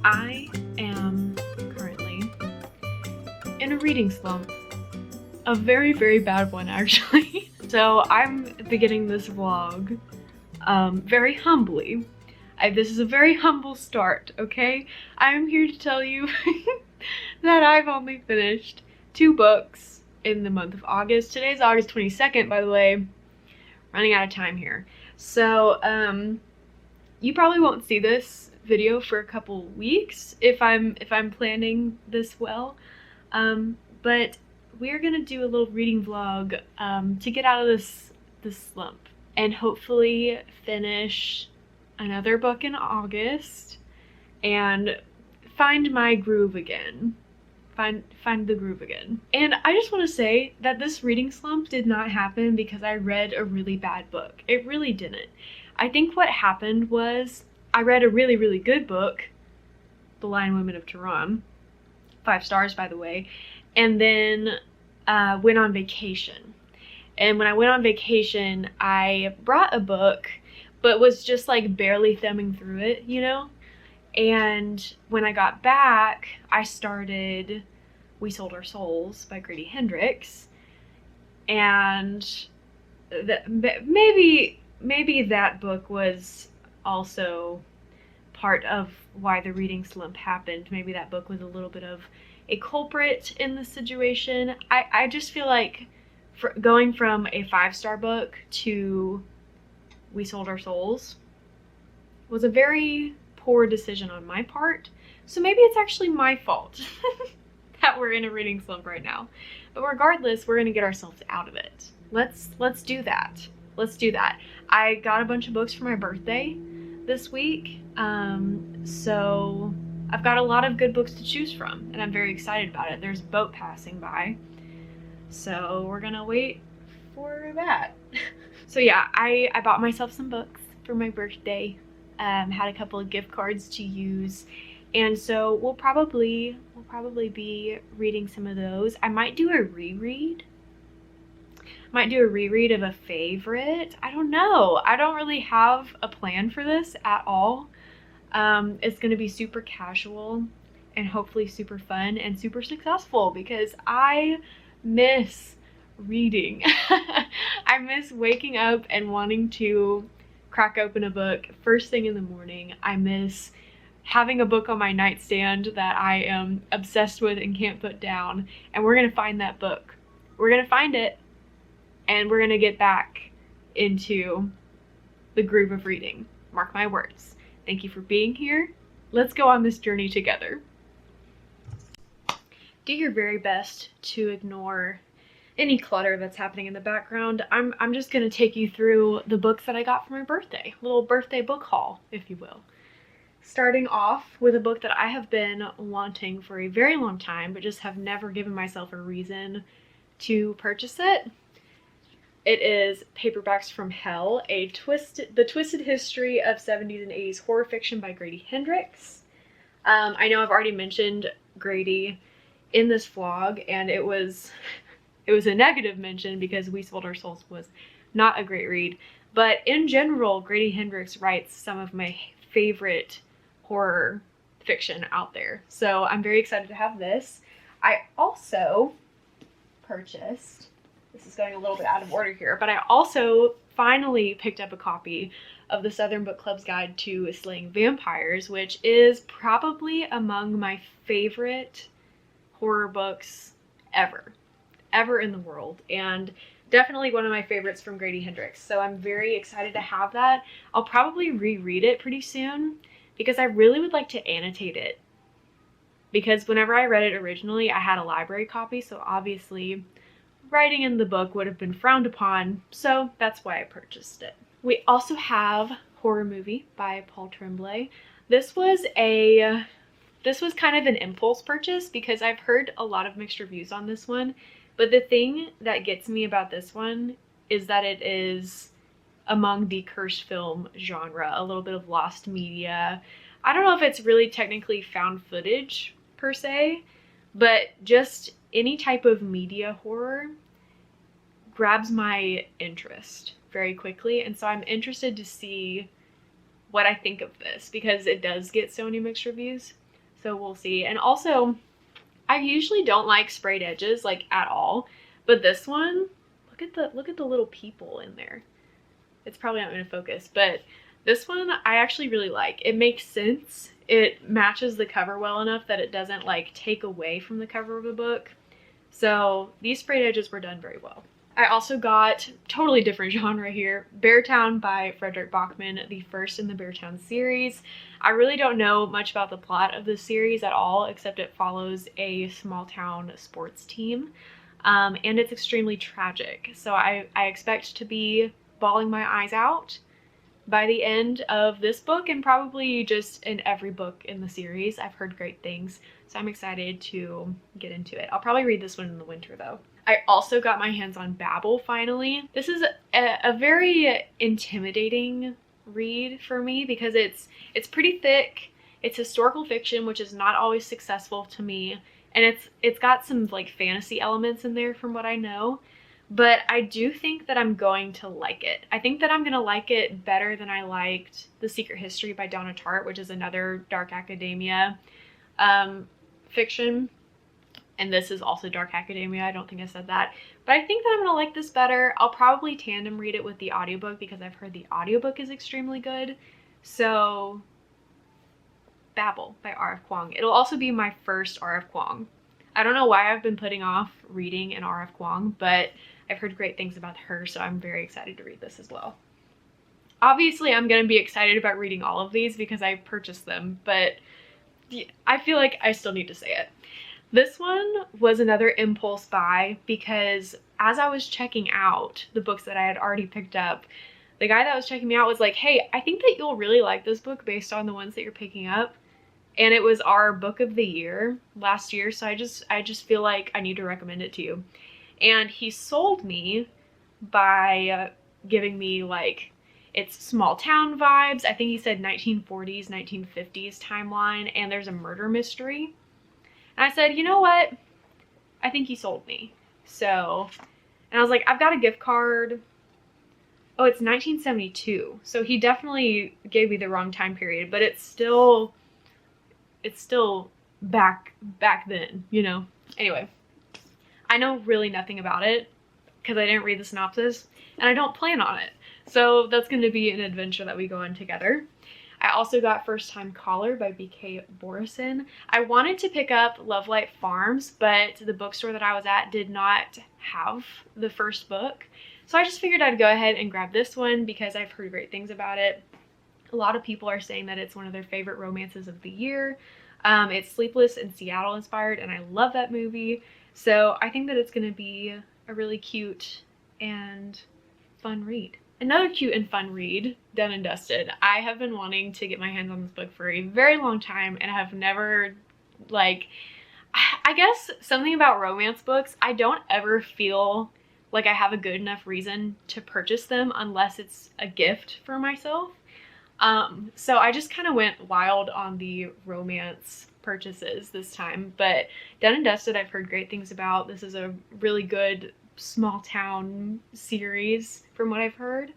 I am currently in a reading slump. A very, very bad one, actually. So I'm beginning this vlog very humbly. This is a very humble start, okay? I'm here to tell you that I've only finished 2 books in the month of August. Today's August 22nd, by the way. Running out of time here. So, you probably won't see this video for a couple weeks if I'm planning this well. But we're gonna do a little reading vlog to get out of this slump and hopefully finish another book in August and find my groove again. Find the groove again. And I just want to say that this reading slump did not happen because I read a really bad book. It really didn't. I think what happened was I read a really, really good book, The Lion Women of Tehran, 5 stars by the way, and then went on vacation. And when I went on vacation, I brought a book, but was just like barely thumbing through it, you know? And when I got back, I started We Sold Our Souls by Grady Hendrix, and maybe that book was also part of why the reading slump happened. Maybe that book was a little bit of a culprit in the situation. I just feel like going from a 5-star book to We Sold Our Souls was a very poor decision on my part. So maybe it's actually my fault that we're in a reading slump right now. But regardless, we're gonna get ourselves out of it. Let's do that. Let's do that. I got a bunch of books for my birthday this week. So I've got a lot of good books to choose from, and I'm very excited about it. There's a boat passing by, so we're gonna wait for that. So yeah, I bought myself some books for my birthday. Had a couple of gift cards to use, and so we'll probably be reading some of those. I might do a reread. Of a favorite. I don't know. I don't really have a plan for this at all. It's gonna be super casual and hopefully super fun and super successful because I miss reading. I miss waking up and wanting to crack open a book first thing in the morning. I miss having a book on my nightstand that I am obsessed with and can't put down. And we're gonna find that book. We're gonna find it, and we're gonna get back into the groove of reading. Mark my words. Thank you for being here. Let's go on this journey together. Do your very best to ignore any clutter that's happening in the background. I'm just gonna take you through the books that I got for my birthday. A little birthday book haul, if you will. Starting off with a book that I have been wanting for a very long time, but just have never given myself a reason to purchase it. It is Paperbacks from Hell, the twisted history of 70s and 80s horror fiction by Grady Hendrix. I know I've already mentioned Grady in this vlog, and it was a negative mention because We Sold Our Souls was not a great read. But in general, Grady Hendrix writes some of my favorite horror fiction out there. So I'm very excited to have this. I also purchased, this is going a little bit out of order here, but I also finally picked up a copy of the Southern Book Club's Guide to Slaying Vampires, which is probably among my favorite horror books ever in the world, and definitely one of my favorites from Grady Hendrix. So I'm very excited to have that. I'll probably reread it pretty soon because I really would like to annotate it, because whenever I read it originally, I had a library copy, so obviously writing in the book would have been frowned upon, so that's why I purchased it. We also have Horror Movie by Paul Tremblay. This was kind of an impulse purchase because I've heard a lot of mixed reviews on this one, but the thing that gets me about this one is that it is among the cursed film genre, a little bit of lost media. I don't know if it's really technically found footage per se, but just any type of media horror grabs my interest very quickly, and so I'm interested to see what I think of this because it does get so many mixed reviews. So we'll see. And also, I usually don't like sprayed edges like at all, but this one, look at the little people in there. It's probably not going to focus, but this one I actually really like. It makes sense. It matches the cover well enough that it doesn't like take away from the cover of the book. So these sprayed edges were done very well. I also got, totally different genre here, Beartown by Frederick Bachman, the first in the Beartown series. I really don't know much about the plot of this series at all, except it follows a small town sports team. And it's extremely tragic. So I expect to be bawling my eyes out by the end of this book, and probably just in every book in the series. I've heard great things, so I'm excited to get into it. I'll probably read this one in the winter though. I also got my hands on Babel finally. This is a very intimidating read for me because it's pretty thick. It's historical fiction, which is not always successful to me, and it's got some like fantasy elements in there from what I know. But I do think that I'm going to like it. I think that I'm going to like it better than I liked The Secret History by Donna Tartt, which is another dark academia fiction. And this is also dark academia. I don't think I said that. But I think that I'm going to like this better. I'll probably tandem read it with the audiobook because I've heard the audiobook is extremely good. So, Babel by R.F. Kuang. It'll also be my first R.F. Kuang. I don't know why I've been putting off reading an R.F. Kuang, but I've heard great things about her, so I'm very excited to read this as well. Obviously, I'm going to be excited about reading all of these because I purchased them, but I feel like I still need to say it. This one was another impulse buy because as I was checking out the books that I had already picked up, the guy that was checking me out was like, hey, I think that you'll really like this book based on the ones that you're picking up. And it was our book of the year last year, so I just feel like I need to recommend it to you. And he sold me by giving me like, it's small town vibes. I think he said 1940s, 1950s timeline, and there's a murder mystery. And I said, you know what? I think he sold me. So, and I was like, I've got a gift card. Oh, it's 1972. So he definitely gave me the wrong time period, but it's still back then, you know? Anyway, I know really nothing about it because I didn't read the synopsis and I don't plan on it. So that's going to be an adventure that we go on together. I also got First Time Caller by B.K. Borison. I wanted to pick up Lovelight Farms, but the bookstore that I was at did not have the first book. So I just figured I'd go ahead and grab this one because I've heard great things about it. A lot of people are saying that it's one of their favorite romances of the year. It's Sleepless in Seattle inspired, and I love that movie. So I think that it's going to be a really cute and fun read. Another cute and fun read, Done and Dusted. I have been wanting to get my hands on this book for a very long time and have never, like, I guess something about romance books, I don't ever feel like I have a good enough reason to purchase them unless it's a gift for myself. So I just kind of went wild on the romance purchases this time, but Done and Dusted I've heard great things about. This is a really good small town series from what I've heard.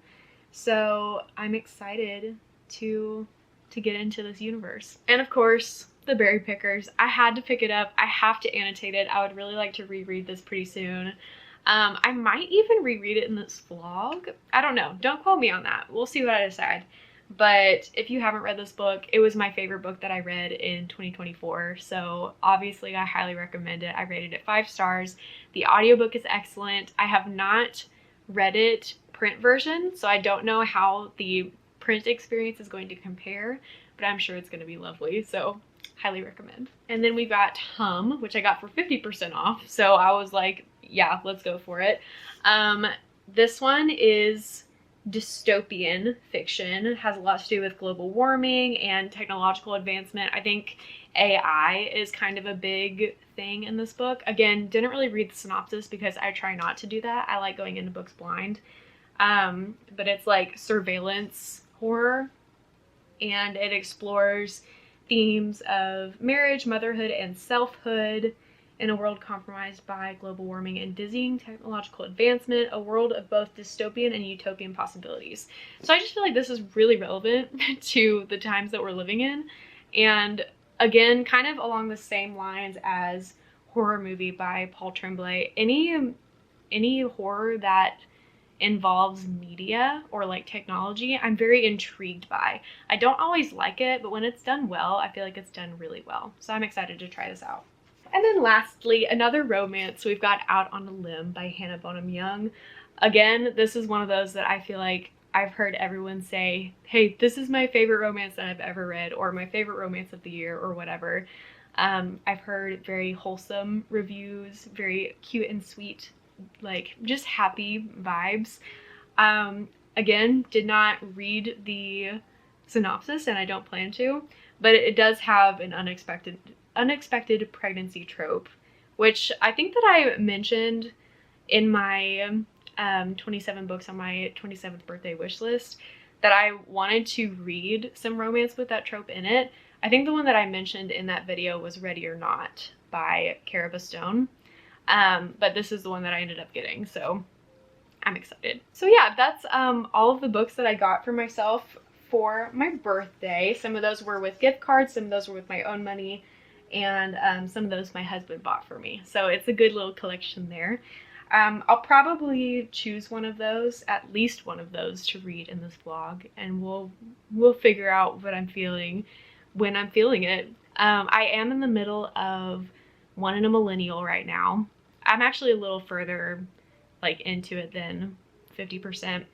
So I'm excited to get into this universe. And of course, The Berry Pickers. I had to pick it up. I have to annotate it. I would really like to reread this pretty soon. I might even reread it in this vlog. I don't know. Don't quote me on that. We'll see what I decide. But if you haven't read this book, it was my favorite book that I read in 2024. So obviously I highly recommend it. I rated it 5 stars. The audiobook is excellent. I have not read it print version, so I don't know how the print experience is going to compare, but I'm sure it's going to be lovely. So highly recommend. And then we got Hum, which I got for 50% off. So I was like, yeah, let's go for it. This one is dystopian fiction. It has a lot to do with global warming and technological advancement. I think AI is kind of a big thing in this book. Again, didn't really read the synopsis because I try not to do that. I like going into books blind. But it's like surveillance horror, and it explores themes of marriage, motherhood, and selfhood in a world compromised by global warming and dizzying technological advancement, a world of both dystopian and utopian possibilities. So I just feel like this is really relevant to the times that we're living in, and again, kind of along the same lines as Horror Movie by Paul Tremblay. Any horror that involves media or like technology, I'm very intrigued by. I don't always like it, but when it's done well, I feel like it's done really well. So I'm excited to try this out. And then lastly, another romance. We've got Out on a Limb by Hannah Bonham Young. Again, this is one of those that I feel like I've heard everyone say, hey, this is my favorite romance that I've ever read, or my favorite romance of the year, or whatever. I've heard very wholesome reviews, very cute and sweet, like just happy vibes. Again, did not read the synopsis, and I don't plan to, but it does have an unexpected pregnancy trope, which I think that I mentioned in my 27 books on my 27th birthday wish list, that I wanted to read some romance with that trope in it. I think the one that I mentioned in that video was Ready or Not by Cara Stone. But this is the one that I ended up getting, so I'm excited. So yeah, that's all of the books that I got for myself for my birthday. Some of those were with gift cards, some of those were with my own money, and some of those my husband bought for me. So it's a good little collection there. I'll probably choose one of those, at least one of those, to read in this vlog, and we'll figure out what I'm feeling when I'm feeling it. I am in the middle of One in a Millennial right now. I'm actually a little further like into it than 50%, and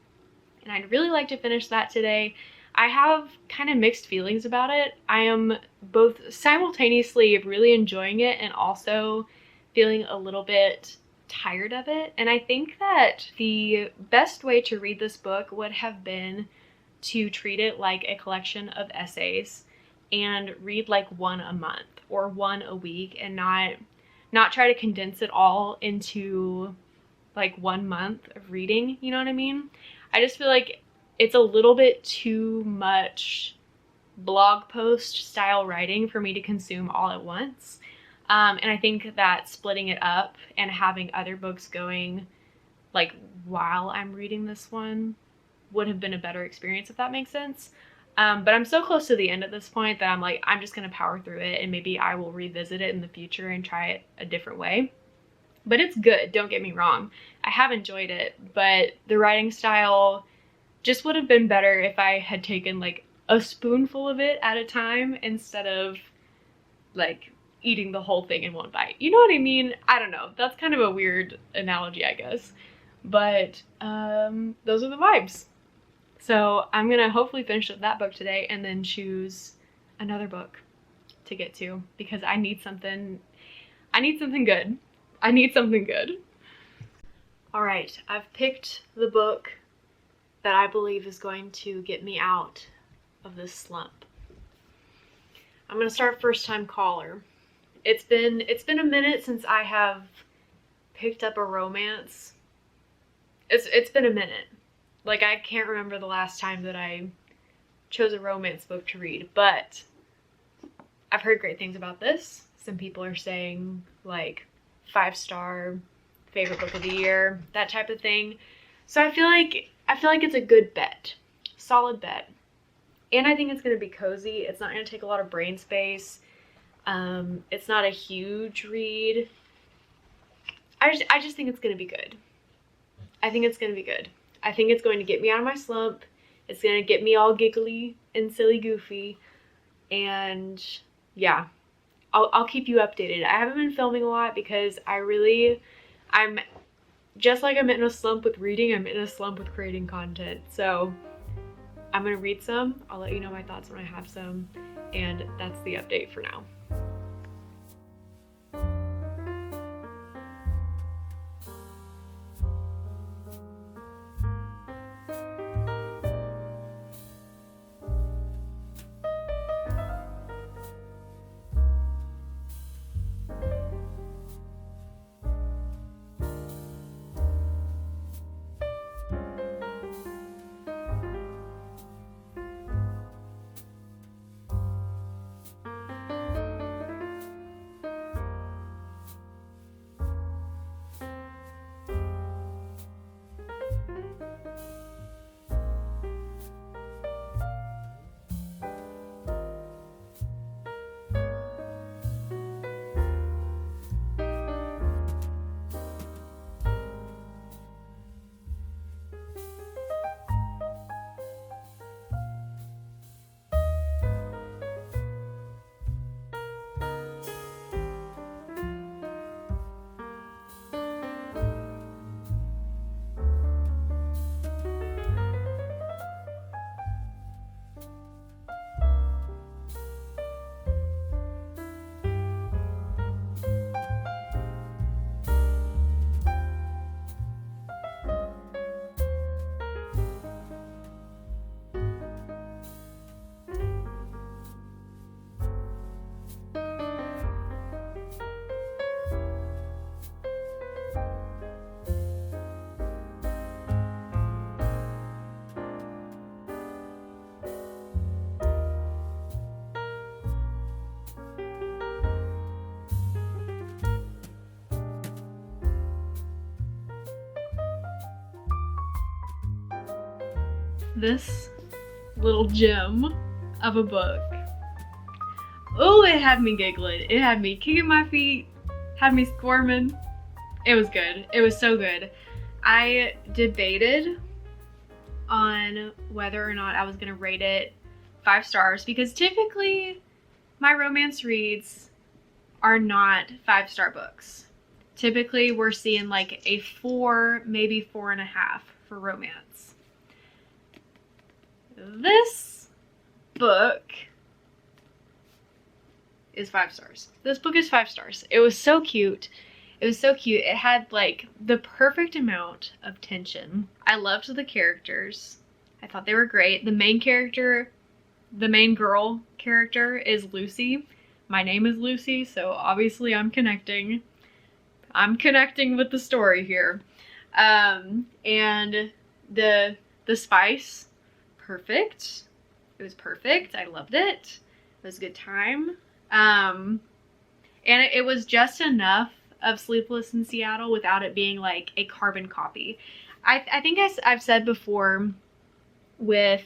I'd really like to finish that today. I have kind of mixed feelings about it. I am both simultaneously really enjoying it and also feeling a little bit tired of it. And I think that the best way to read this book would have been to treat it like a collection of essays and read like one a month or one a week, and not try to condense it all into like 1 month of reading, you know what I mean? I just feel like it's a little bit too much blog post style writing for me to consume all at once. And I think that splitting it up and having other books going like while I'm reading this one would have been a better experience, if that makes sense. But I'm so close to the end at this point that I'm like, I'm just gonna power through it, and maybe I will revisit it in the future and try it a different way. But it's good, don't get me wrong. I have enjoyed it, but the writing style just would have been better if I had taken like a spoonful of it at a time instead of like eating the whole thing in one bite. You know what I mean? I don't know. That's kind of a weird analogy, I guess. But those are the vibes. So I'm gonna hopefully finish that book today and then choose another book to get to, because I need something good. I need something good. All right, I've picked the book that I believe is going to get me out of this slump. I'm gonna start First Time Caller. It's been a minute since I have picked up a romance. It's been a minute. Like, I can't remember the last time that I chose a romance book to read, but I've heard great things about this. Some people are saying like 5-star favorite book of the year, that type of thing. So I feel like it's a good bet. Solid bet. And I think it's going to be cozy. It's not going to take a lot of brain space. It's not a huge read. I just think it's going to be good. I think it's going to be good. I think it's going to get me out of my slump. It's going to get me all giggly and silly goofy. And yeah, I'll keep you updated. I haven't been filming a lot because I'm just like I'm in a slump with reading, I'm in a slump with creating content. So I'm going to read some. I'll let you know my thoughts when I have some. And that's the update for now. this little gem of a book. Oh, it had me giggling. It had me kicking my feet, had me squirming. It was good. It was so good. I debated on whether or not I was gonna rate it 5 stars because typically my romance reads are not 5-star books. Typically we're seeing like a 4, maybe 4.5 for romance. This book is 5 stars. This book is 5 stars. It was so cute. It was so cute. It had like the perfect amount of tension. I loved the characters. I thought they were great. The main character, the main girl character is Lucy. My name is Lucy, so obviously I'm connecting. I'm connecting with the story here. And the spice, perfect. It was perfect. I loved it. It was a good time. And it was just enough of Sleepless in Seattle without it being like a carbon copy. I think I've said before with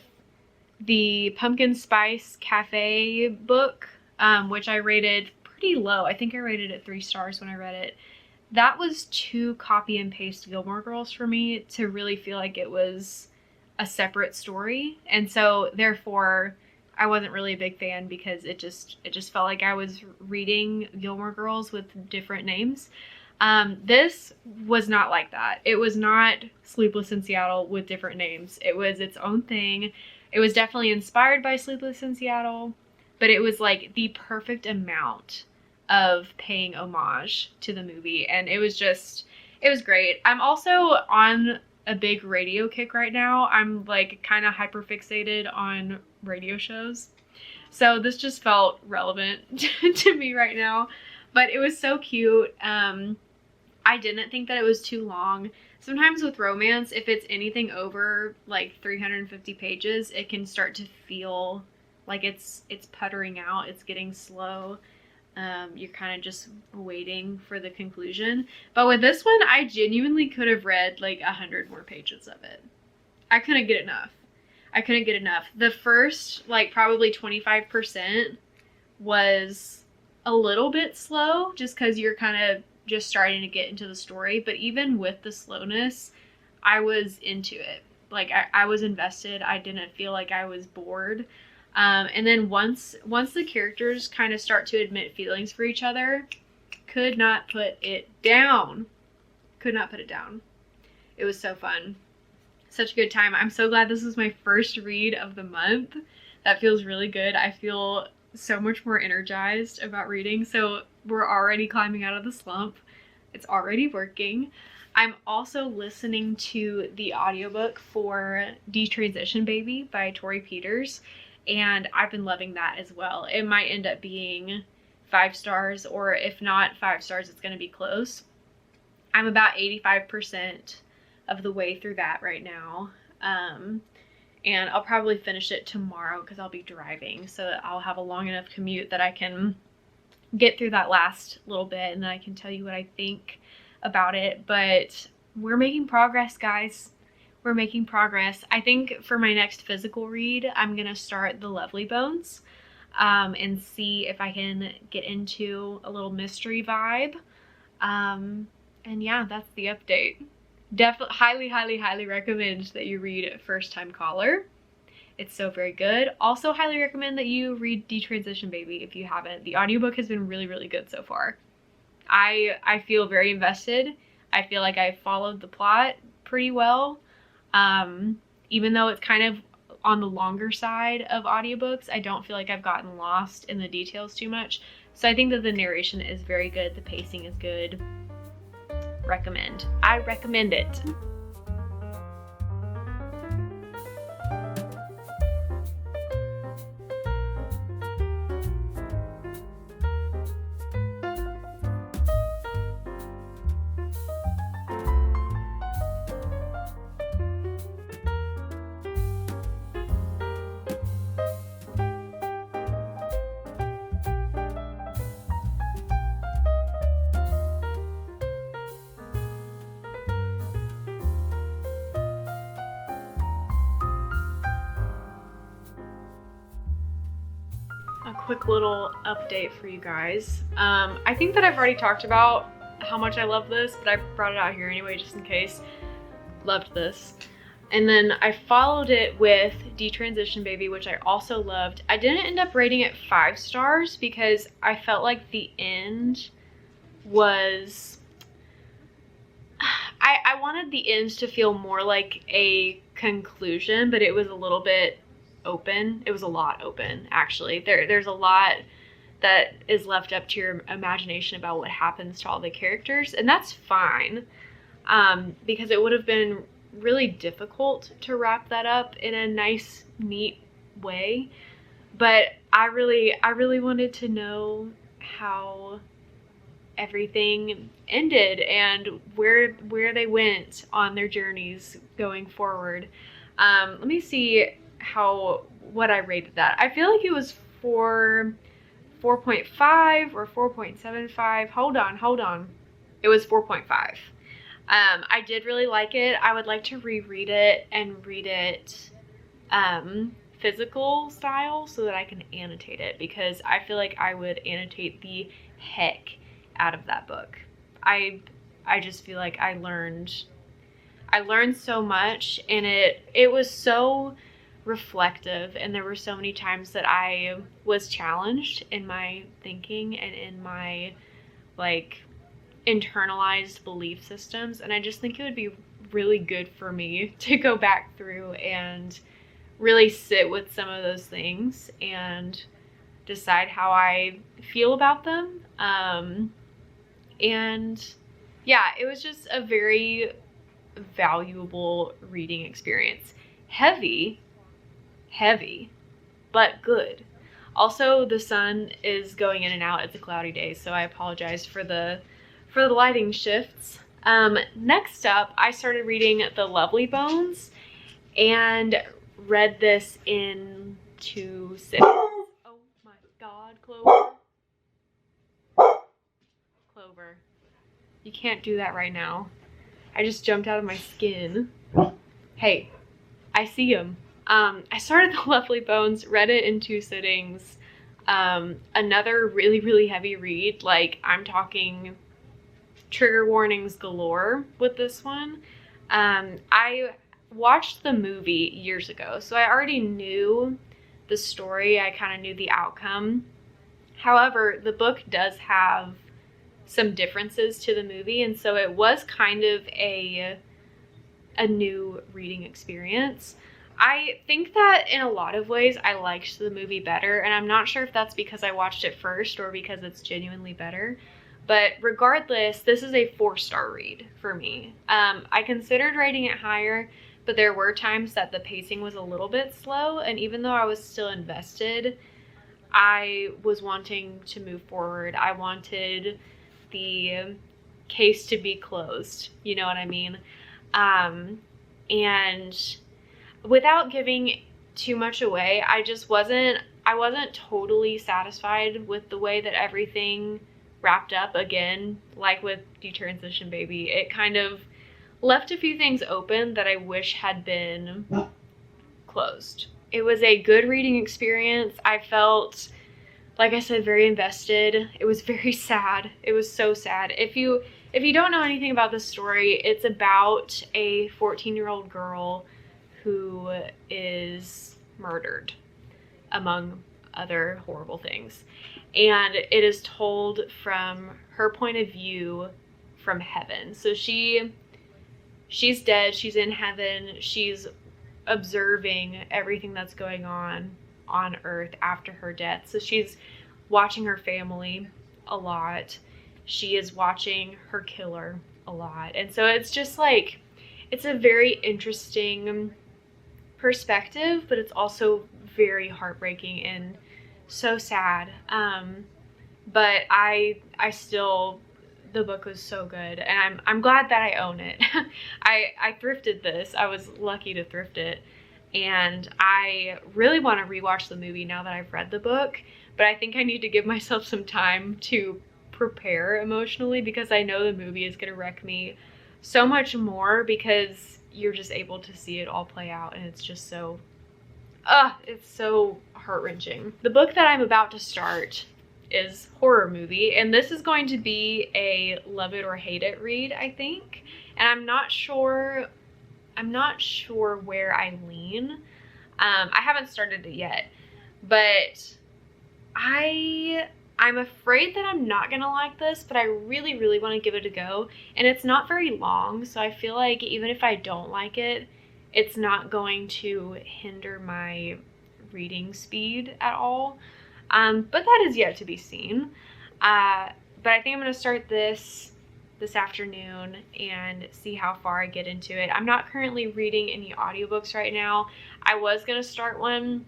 the Pumpkin Spice Cafe book, which I rated pretty low. I think I rated it 3 stars when I read it. That was too copy and paste Gilmore Girls for me to really feel like it was a separate story. And so therefore I wasn't really a big fan because it just felt like I was reading Gilmore Girls with different names. This was not like that. It was not Sleepless in Seattle with different names. It was its own thing. It was definitely inspired by Sleepless in Seattle, but it was like the perfect amount of paying homage to the movie. And it was great. I'm also on a big radio kick right now. I'm like kind of hyper fixated on radio shows. So this just felt relevant to me right now, but it was so cute. I didn't think that it was too long. Sometimes with romance, if it's anything over like 350 pages, it can start to feel like it's puttering out, it's getting slow. You're kind of just waiting for the conclusion. But with this one, I genuinely could have read like 100 more pages of it. I couldn't get enough. The first, like probably 25% was a little bit slow just because you're kind of just starting to get into the story. But even with the slowness, I was into it. Like I was invested. I didn't feel like I was bored. And then once the characters kind of start to admit feelings for each other, could not put it down. It was so fun. Such a good time. I'm so glad this is my first read of the month. That feels really good. I feel so much more energized about reading. So we're already climbing out of the slump. It's already working. I'm also listening to the audiobook for Detransition Baby by Tori Peters. And I've been loving that as well. It might end up being 5 stars, or if not 5 stars, it's going to be close. I'm about 85% of the way through that right now. And I'll probably finish it tomorrow because I'll be driving. So that I'll have a long enough commute that I can get through that last little bit and then I can tell you what I think about it. But we're making progress, guys. We're making progress. I think for my next physical read, I'm going to start The Lovely Bones and see if I can get into a little mystery vibe. And yeah, that's the update. Definitely, highly recommend that you read First Time Caller. It's so very good. Also highly recommend that you read Detransition Baby if you haven't. The audiobook has been really good so far. I feel very invested. I feel like I followed the plot pretty well. Even though it's kind of on the longer side of audiobooks, I don't feel like I've gotten lost in the details too much. So I think that the narration is very good. The pacing is good. I recommend it. quick little update for you guys. I think that I've already talked about how much I love this, but I brought it out here anyway just in case. Loved this. And then I followed it with Detransition Baby, which I also loved. I didn't end up rating it 5 stars because I felt like the end was... I wanted the end to feel more like a conclusion, but it was a little bit open. It was a lot open, actually. There's a lot that is left up to your imagination about what happens to all the characters, and that's fine, because it would have been really difficult to wrap that up in a nice, neat way. But I really wanted to know how everything ended and where they went on their journeys going forward. Let me see what I rated that. I feel like it was 4.5 or 4.75. Hold on. It was 4.5. I did really like it. I would like to reread it and read it physical style so that I can annotate it, because I feel like I would annotate the heck out of that book. I just feel like I learned so much, and it was so reflective, and there were so many times that I was challenged in my thinking and in my like internalized belief systems, and I just think it would be really good for me to go back through and really sit with some of those things and decide how I feel about them. And yeah, it was just a very valuable reading experience. Heavy, but good. Also, the sun is going in and out. It's a cloudy day, so I apologize for the lighting shifts. Next up, I started reading The Lovely Bones and read this in 2 sittings. Oh my god, Clover. You can't do that right now. I just jumped out of my skin. Hey, I see him. I started The Lovely Bones, read it in 2 sittings. Another really, really heavy read. Like, I'm talking trigger warnings galore with this one. I watched the movie years ago, so I already knew the story. I kind of knew the outcome. However, the book does have some differences to the movie, and so it was kind of a new reading experience. I think that in a lot of ways I liked the movie better, and I'm not sure if that's because I watched it first or because it's genuinely better. But regardless, this is a 4-star read for me. I considered rating it higher, but there were times that the pacing was a little bit slow, and even though I was still invested, I was wanting to move forward. I wanted the case to be closed, you know what I mean? And without giving too much away, I wasn't totally satisfied with the way that everything wrapped up. Again, like with Detransition Baby, it kind of left a few things open that I wish had been closed. It was a good reading experience. I felt, like I said, very invested. It was very sad. It was so sad. If you don't know anything about this story, it's about a 14-year-old girl who is murdered, among other horrible things. And it is told from her point of view from heaven. So she's dead, she's in heaven, she's observing everything that's going on earth after her death. So she's watching her family a lot. She is watching her killer a lot. And so it's just like, it's a very interesting perspective, but it's also very heartbreaking and so sad. But I still, the book was so good, and I'm glad that I own it. I thrifted this. I was lucky to thrift it, and I really want to rewatch the movie now that I've read the book, but I think I need to give myself some time to prepare emotionally, because I know the movie is going to wreck me so much more, because you're just able to see it all play out, and it's just so it's so heart-wrenching. The book that I'm about to start is horror movie, and this is going to be a love it or hate it read, I think. And I'm not sure where I lean. I haven't started it yet, but I'm afraid that I'm not gonna like this, but I really, really want to give it a go. And it's not very long, so I feel like even if I don't like it, it's not going to hinder my reading speed at all. But that is yet to be seen. But I think I'm gonna start this afternoon and see how far I get into it. I'm not currently reading any audiobooks right now. I was gonna start one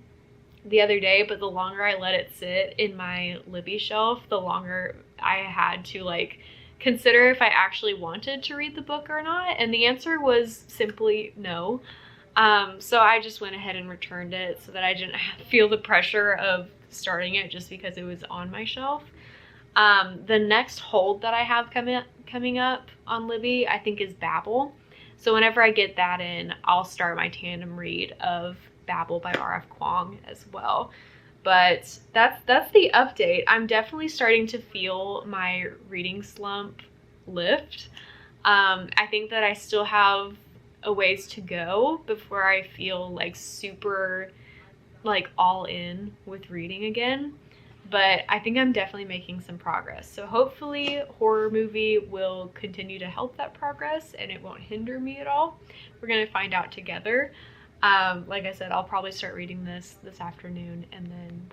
the other day, but the longer I let it sit in my Libby shelf, the longer I had to like consider if I actually wanted to read the book or not, and the answer was simply no. So I just went ahead and returned it so that I didn't feel the pressure of starting it just because it was on my shelf. The next hold that I have coming up on Libby, I think, is Babel. So whenever I get that in, I'll start my tandem read of Babel by R.F. Kuang as well. But that's the update. I'm definitely starting to feel my reading slump lift. I think that I still have a ways to go before I feel like super like all in with reading again. But I think I'm definitely making some progress. So hopefully horror movie will continue to help that progress and it won't hinder me at all. We're gonna find out together. Like I said, I'll probably start reading this afternoon, and then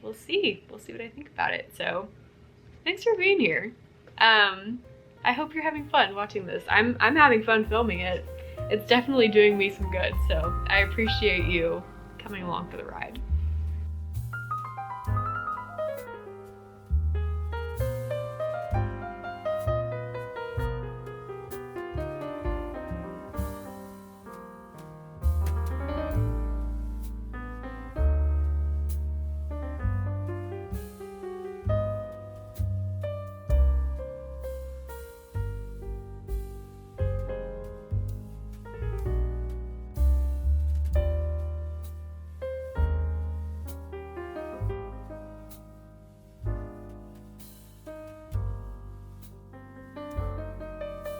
we'll see what I think about it. So thanks for being here. I hope you're having fun watching this. I'm having fun filming it. It's definitely doing me some good, so I appreciate you coming along for the ride.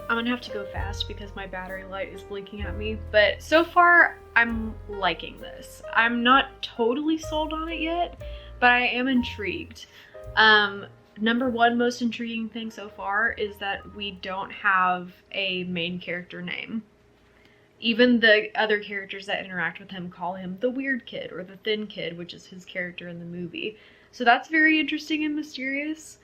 I'm gonna have to go fast because my battery light is blinking at me, but so far I'm liking this. I'm not totally sold on it yet, but I am intrigued. Number one most intriguing thing so far is that we don't have a main character name. Even the other characters that interact with him call him the weird kid or the thin kid, which is his character in the movie. So that's very interesting and mysterious.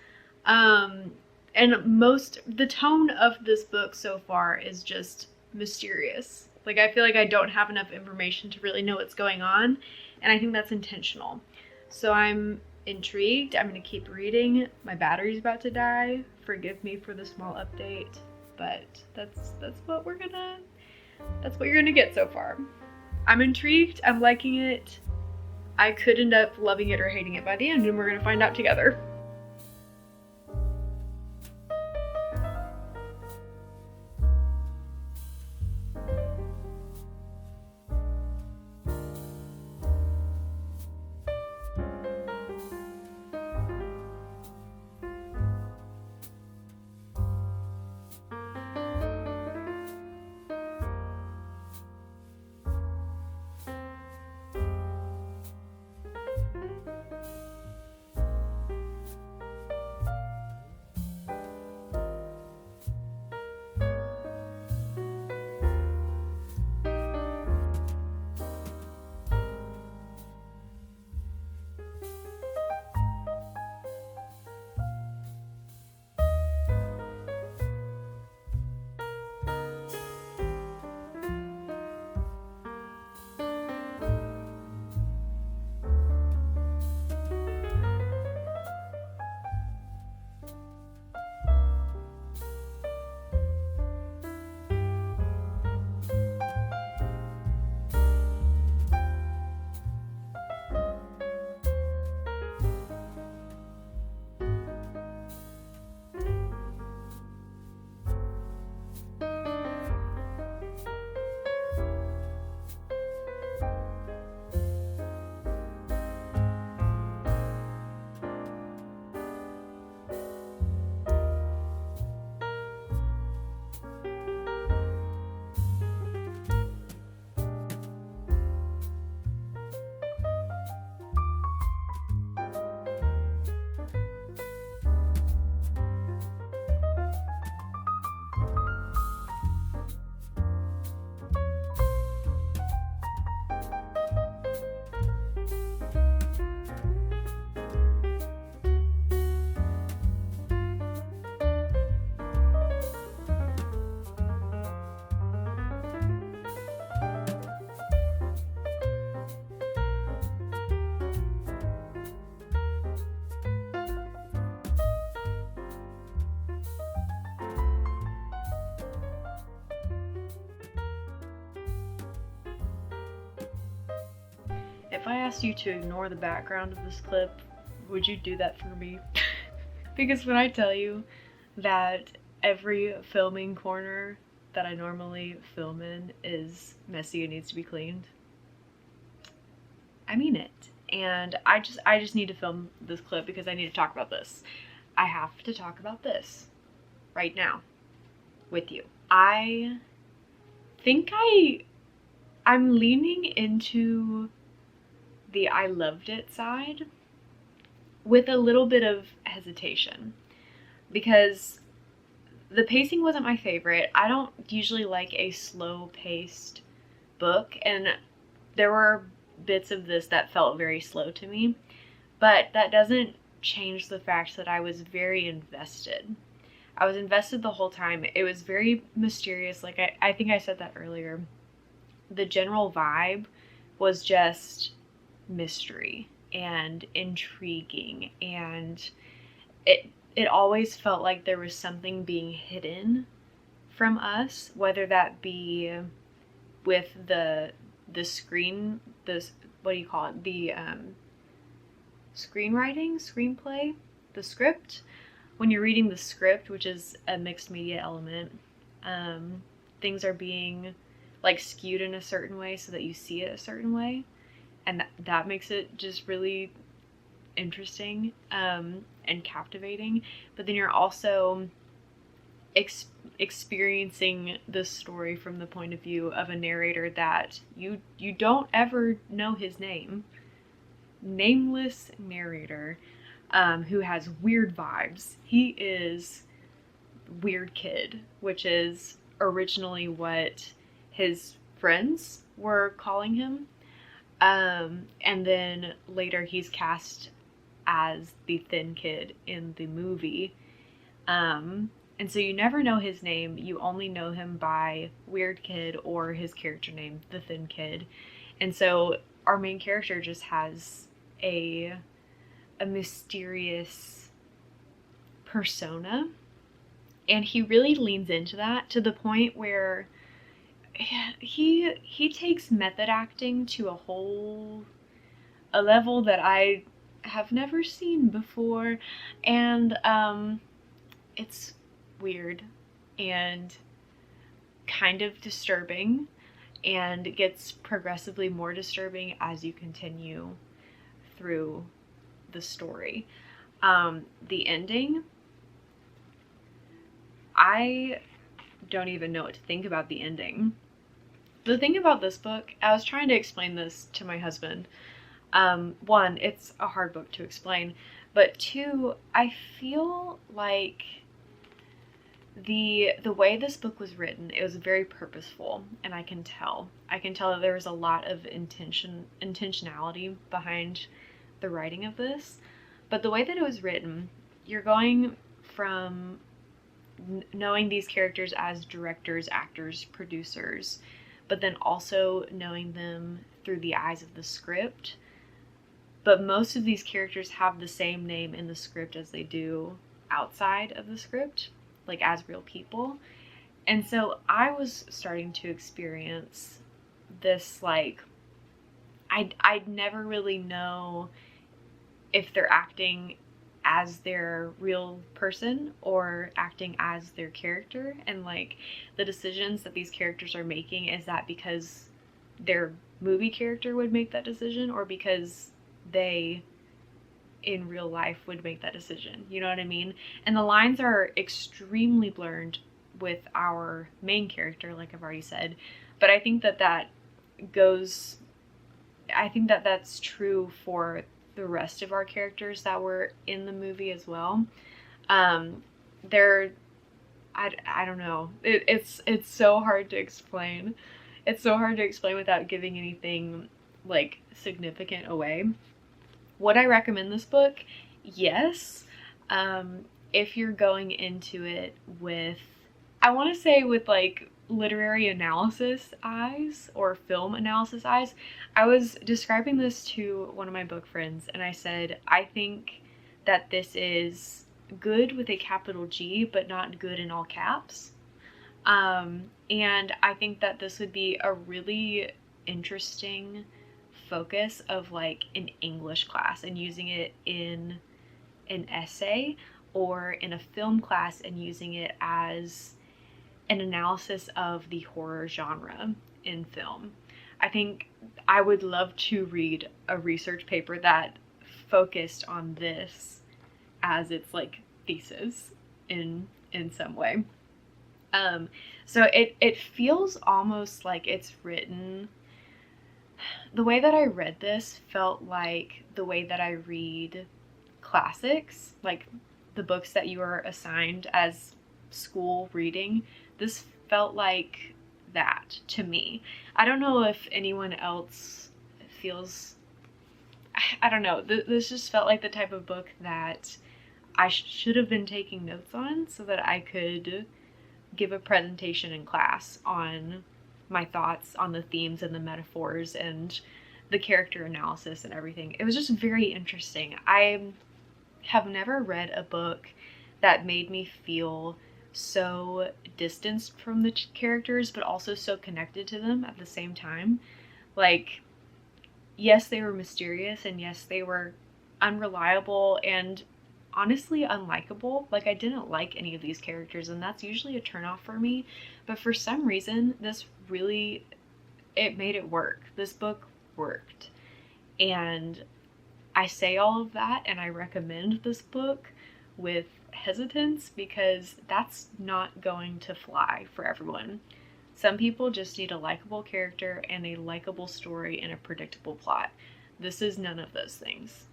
And the tone of this book so far is just mysterious. Like, I feel like I don't have enough information to really know what's going on, and I think that's intentional. So I'm intrigued. I'm gonna keep reading. My battery's about to die. Forgive me for the small update, but that's what you're gonna get so far. I'm intrigued. I'm liking it. I could end up loving it or hating it by the end, and we're gonna find out together. if I asked you to ignore the background of this clip, would you do that for me? Because when I tell you that every filming corner that I normally film in is messy and needs to be cleaned, I mean it. And I just need to film this clip because I need to talk about this. I have to talk about this right now with you. I think I'm leaning into the I loved it side with a little bit of hesitation because the pacing wasn't my favorite. I don't usually like a slow-paced book, and there were bits of this that felt very slow to me, but that doesn't change the fact that I was very invested. I was invested the whole time. It was very mysterious. Like I think I said that earlier. The general vibe was just mystery and intriguing, and it always felt like there was something being hidden from us, whether that be with the screen, what do you call it, the screenplay, the script. When you're reading the script, which is a mixed media element, things are being like skewed in a certain way so that you see it a certain way, and that makes it just really interesting and captivating. But then you're also experiencing this story from the point of view of a narrator that you don't ever know his name. Nameless narrator who has weird vibes. He is Weird Kid, which is originally what his friends were calling him. And then later he's cast as the Thin Kid in the movie. And so you never know his name. You only know him by Weird Kid or his character name, the Thin Kid. And so our main character just has a mysterious persona, and he really leans into that to the point where he takes method acting to a level that I have never seen before, and it's weird and kind of disturbing, and it gets progressively more disturbing as you continue through the story. The ending, I don't even know what to think about the ending. The thing about this book, I was trying to explain this to my husband. One, it's a hard book to explain, but two, I feel like the way this book was written, it was very purposeful, and I can tell that there was a lot of intentionality behind the writing of this. But the way that it was written, you're going from knowing these characters as directors, actors, producers, but then also knowing them through the eyes of the script. But most of these characters have the same name in the script as they do outside of the script, like as real people. And so I was starting to experience this, like, I'd never really know if they're acting as their real person or acting as their character, and like the decisions that these characters are making, is that because their movie character would make that decision or because they in real life would make that decision, you know what I mean? And the lines are extremely blurred with our main character, like I've already said, but I think that's true for the rest of our characters that were in the movie as well. I don't know. It's so hard to explain. It's so hard to explain without giving anything like significant away. Would I recommend this book? Yes. If you're going into it with, I want to say with like literary analysis eyes or film analysis eyes. I was describing this to one of my book friends, and I said, I think that this is good with a capital G, but not good in all caps. And I think that this would be a really interesting focus of like an English class and using it in an essay, or in a film class and using it as an analysis of the horror genre in film. I think I would love to read a research paper that focused on this as its like thesis in some way. So it feels almost like it's written. The way that I read this felt like the way that I read classics, like the books that you are assigned as school reading. This felt like that to me. I don't know if anyone else feels, I don't know, this just felt like the type of book that I should have been taking notes on so that I could give a presentation in class on my thoughts on the themes and the metaphors and the character analysis and everything. It was just very interesting. I have never read a book that made me feel so distanced from the characters, but also so connected to them at the same time. Like, yes, they were mysterious, and yes, they were unreliable and honestly unlikable. Like, I didn't like any of these characters, and that's usually a turnoff for me. But for some reason, this really, it made it work. This book worked. And I say all of that, and I recommend this book with hesitance because that's not going to fly for everyone. Some people just need a likable character and a likable story and a predictable plot. This is none of those things.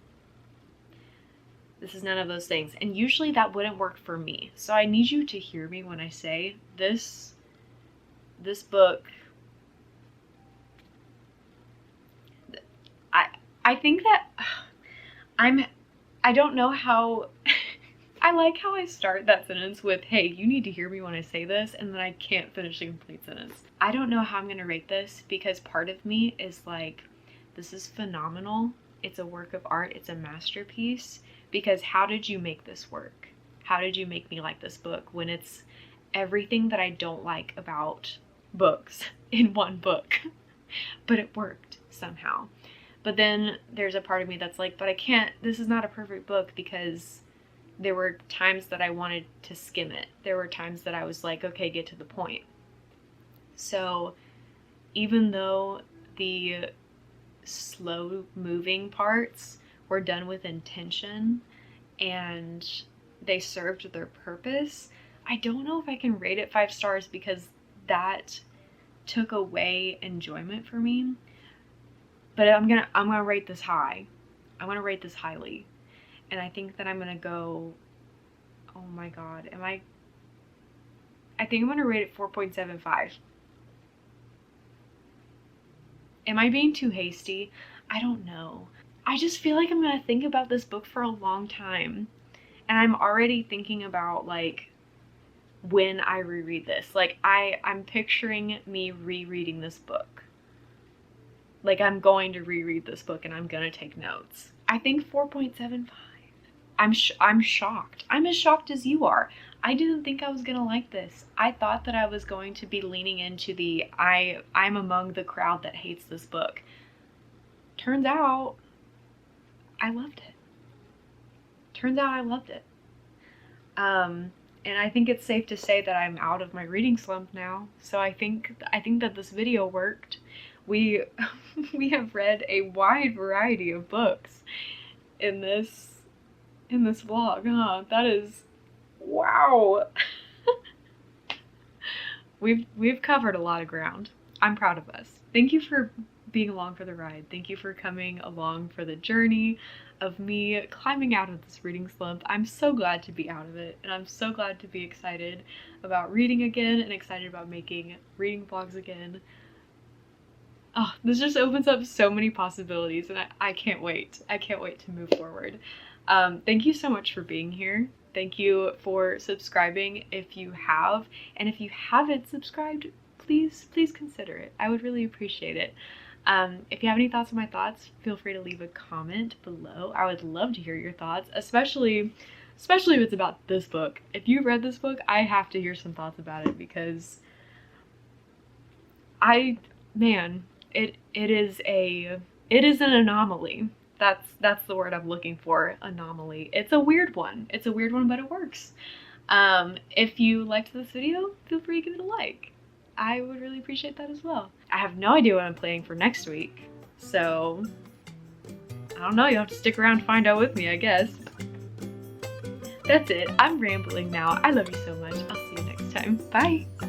This is none of those things. And usually that wouldn't work for me. So I need you to hear me when I say this book, I think that I don't know how, I like how I start that sentence with, hey, you need to hear me when I say this, and then I can't finish the complete sentence. I don't know how I'm going to rate this because part of me is like, this is phenomenal. It's a work of art. It's a masterpiece. Because how did you make this work? How did you make me like this book when it's everything that I don't like about books in one book? But it worked somehow. But then there's a part of me that's like, but I can't, this is not a perfect book because there were times that I wanted to skim it. There were times that I was like, okay, get to the point. So even though the slow moving parts were done with intention and they served their purpose, I don't know if I can rate it 5 stars because that took away enjoyment for me. But I'm gonna rate this high. I'm gonna rate this highly. And I think that I'm gonna go, oh my god, I think I'm gonna rate it 4.75. Am I being too hasty? I don't know. I just feel like I'm gonna think about this book for a long time. And I'm already thinking about like when I reread this. Like I'm picturing me rereading this book. Like I'm going to reread this book and I'm gonna take notes. I think 4.75. I'm shocked. I'm as shocked as you are. I didn't think I was gonna like this. I thought that I was going to be leaning into the I'm among the crowd that hates this book. Turns out I loved it. And I think it's safe to say that I'm out of my reading slump now. So I think that this video worked. We have read a wide variety of books in this vlog, huh? That is, wow. We've covered a lot of ground. I'm proud of us. Thank you for being along for the ride. Thank you for coming along for the journey of me climbing out of this reading slump. I'm so glad to be out of it, and I'm so glad to be excited about reading again and excited about making reading vlogs again. Oh, this just opens up so many possibilities, and I can't wait. I can't wait to move forward. Thank you so much for being here. Thank you for subscribing if you have, and if you haven't subscribed, please consider it. I would really appreciate it. If you have any thoughts on my thoughts, feel free to leave a comment below. I would love to hear your thoughts, especially if it's about this book. If you read this book, I have to hear some thoughts about it because it is a It is an anomaly. That's the word I'm looking for, anomaly. It's a weird one. It's a weird one, but it works. If you liked this video, feel free to give it a like. I would really appreciate that as well. I have no idea what I'm planning for next week, so I don't know, you'll have to stick around to find out with me, I guess. That's it. I'm rambling now. I love you so much. I'll see you next time. Bye!